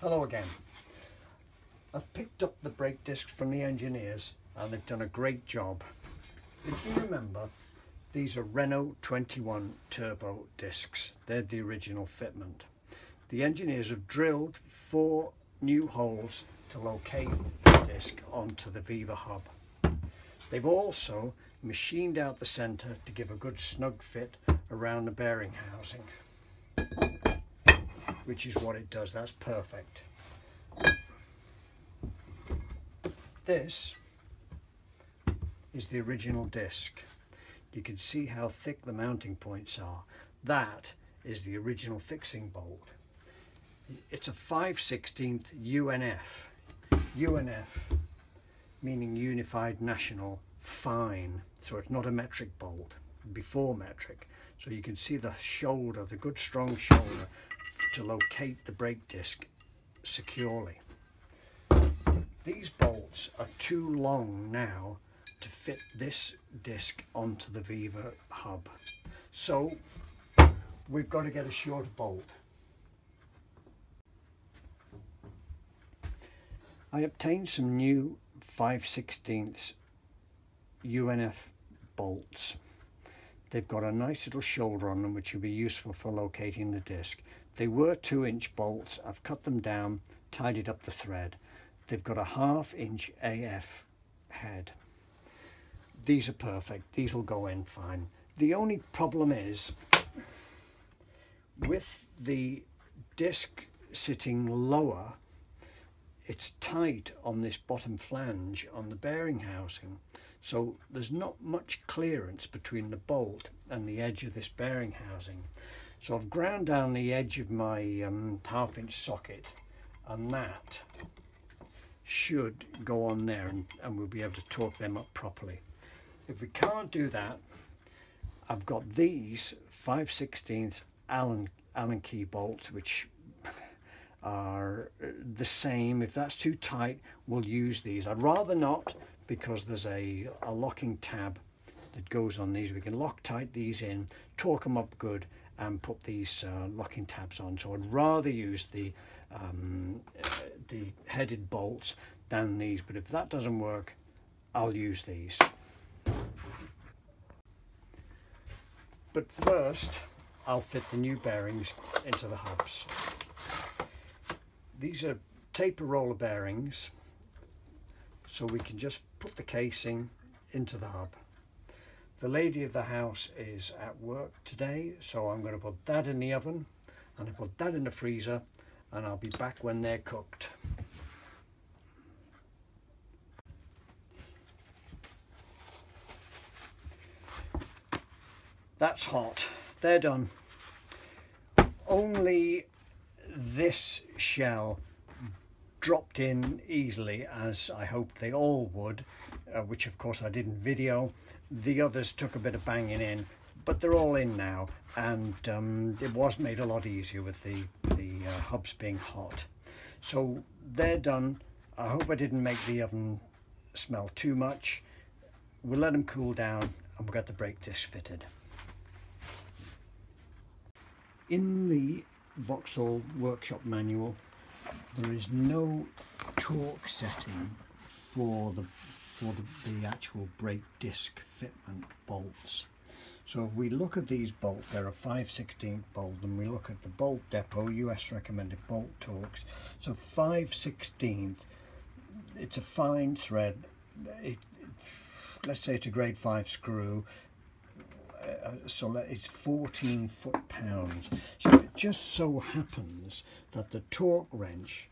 Hello again. I've picked up the brake discs from the engineers and they've done a great job. If you remember, these are Renault 21 turbo discs. They're the original fitment. The engineers have drilled 4 new holes to locate the disc onto the Viva hub. They've also machined out the centre to give a good snug fit around the bearing housing, which is what it does. That's perfect. This is the original disc. You can see how thick the mounting points are. That is the original fixing bolt. It's a 5/16 UNF. UNF meaning Unified National Fine. So it's not a metric bolt, before metric. So you can see the shoulder, the good strong shoulder to locate the brake disc securely. These bolts are too long now to fit this disc onto the Viva hub. So we've got to get a shorter bolt. I obtained some new 5/16 UNF bolts. They've got a nice little shoulder on them which will be useful for locating the disc. They were 2-inch bolts. I've cut them down, tidied up the thread. They've got a 1/2 inch AF head. These are perfect. These will go in fine. The only problem is with the disc sitting lower, it's tight on this bottom flange on the bearing housing, so there's not much clearance between the bolt and the edge of this bearing housing. So I've ground down the edge of my 1/2 inch socket, and that should go on there, and we'll be able to torque them up properly. If we can't do that, I've got these 5/16 Allen key bolts, which are the same. If that's too tight, we'll use these. I'd rather not, because there's a locking tab that goes on these. We can lock tight these in, torque them up good, and put these locking tabs on. So I'd rather use the headed bolts than these, but if that doesn't work, I'll use these. But first, I'll fit the new bearings into the hubs. These are taper roller bearings, so we can just put the casing into the hub. The lady of the house is at work today, so I'm going to put that in the oven and I put that in the freezer, and I'll be back when they're cooked. That's hot. They're done. Only this shell dropped in easily, as I hoped they all would, which of course I didn't video. The others took a bit of banging in, but they're all in now, and it was made a lot easier with the hubs being hot. So they're done. I hope I didn't make the oven smell too much. We'll let them cool down and we'll get the brake disc fitted. In the Vauxhall workshop manual, there is no torque setting for the actual brake disc fitment bolts. So if we look at these bolts, they're a 5/16 bolt, and we look at the bolt depot, US recommended bolt torques. So 5/16, it's a fine thread. Let's say it's a grade 5 screw. So it's 14 foot-pounds. So it just so happens that the torque wrench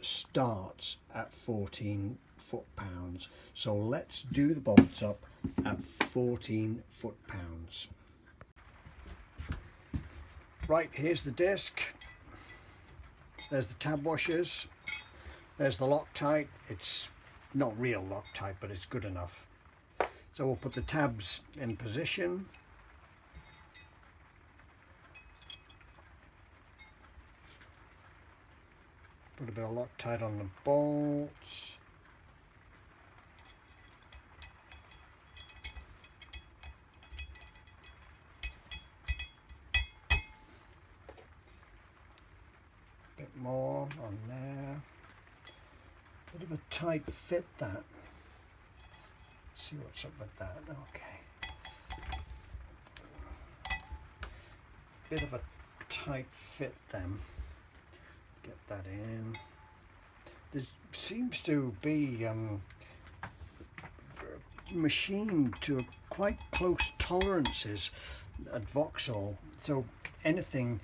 starts at 14 foot-pounds. So let's do the bolts up at 14 foot-pounds. Right, here's the disc. There's the tab washers. There's the Loctite. It's not real Loctite, but it's good enough. So we'll put the tabs in position. Put a bit of Loctite on the bolts. bit more on there. Bit of a tight fit that. See what's up with that. Okay. Bit of a tight fit then. Get that in. There seems to be machined to quite close tolerances at Vauxhall, so anything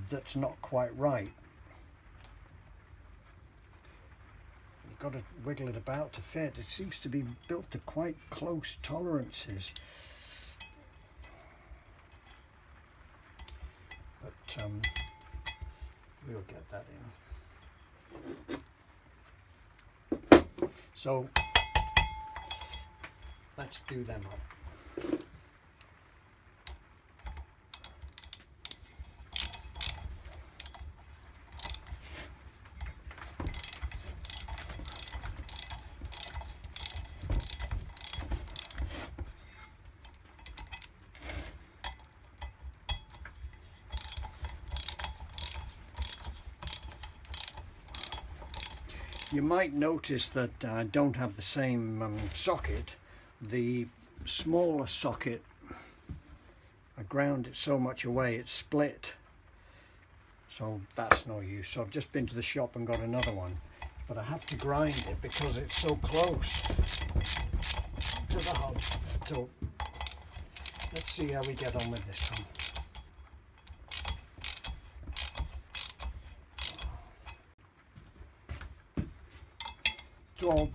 that's not quite right, you've got to wiggle it about to fit. It seems to be built to quite close tolerances, but we'll get that in. So let's do them up. You might notice that I don't have the same socket. The smaller socket, I ground it so much away it's split, so that's no use. So I've just been to the shop and got another one, but I have to grind it because it's so close to the hub. So let's see how we get on with this one. So I'll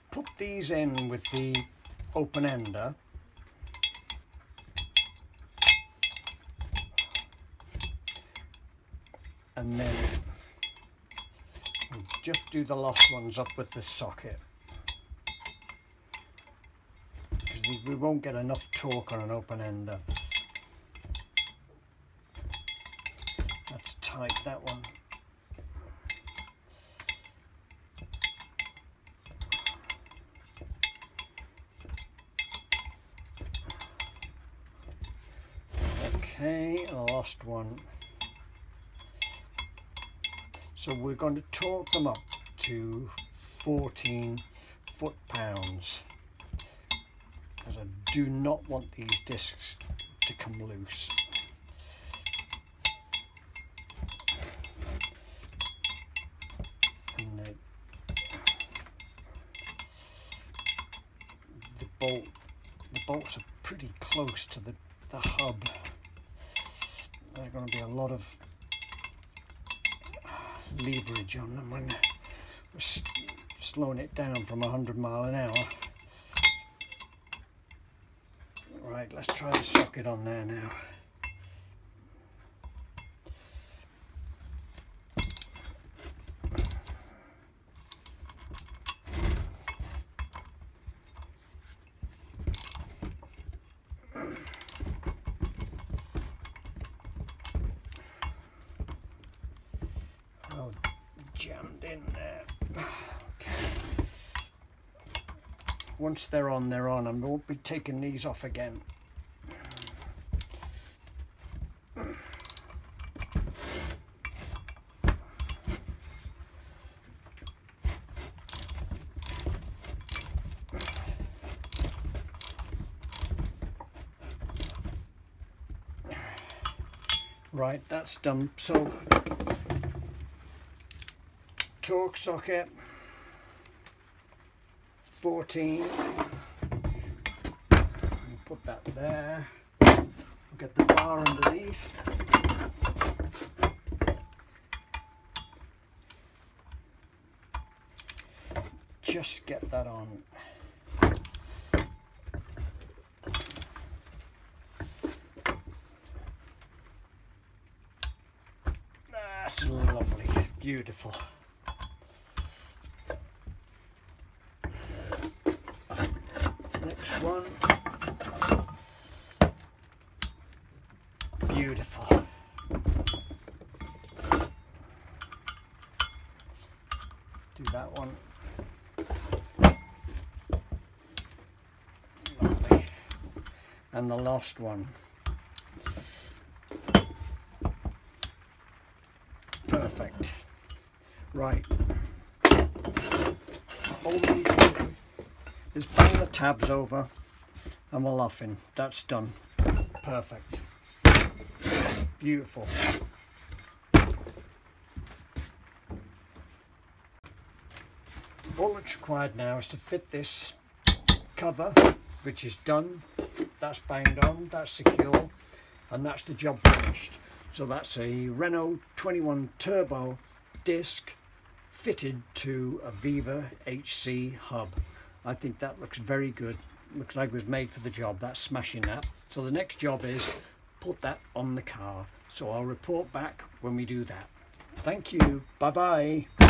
put these in with the open ender, and then we'll just do the lost ones up with the socket, because we won't get enough torque on an open ender. That's tight, that one. Okay, lost one. So we're going to torque them up to 14 foot-pounds, because I do not want these discs to come loose. And the bolts are pretty close to the hub. There's going to be a lot of leverage on them when we're slowing it down from 100 miles an hour. Right, let's try the socket on there now. Jammed in there. Okay. Once they're on, they're on. I won't be taking these off again. Right, that's done. So torque socket 14, put that there, we'll get the bar underneath, just get that on. That's lovely, beautiful. Next one, beautiful. Do that one. Lovely. And the last one. perfect. Right, all we need to do is bang the tabs over and we're laughing. That's done. Perfect. Beautiful. All that's required now is to fit this cover, which is done. That's banged on, that's secure, and that's the job finished. So that's a Renault 21 turbo disc fitted to a Viva HC hub. I think that looks very good. Looks like it was made for the job. That's smashing that. So the next job is put that on the car. So I'll report back when we do that. Thank you. Bye bye.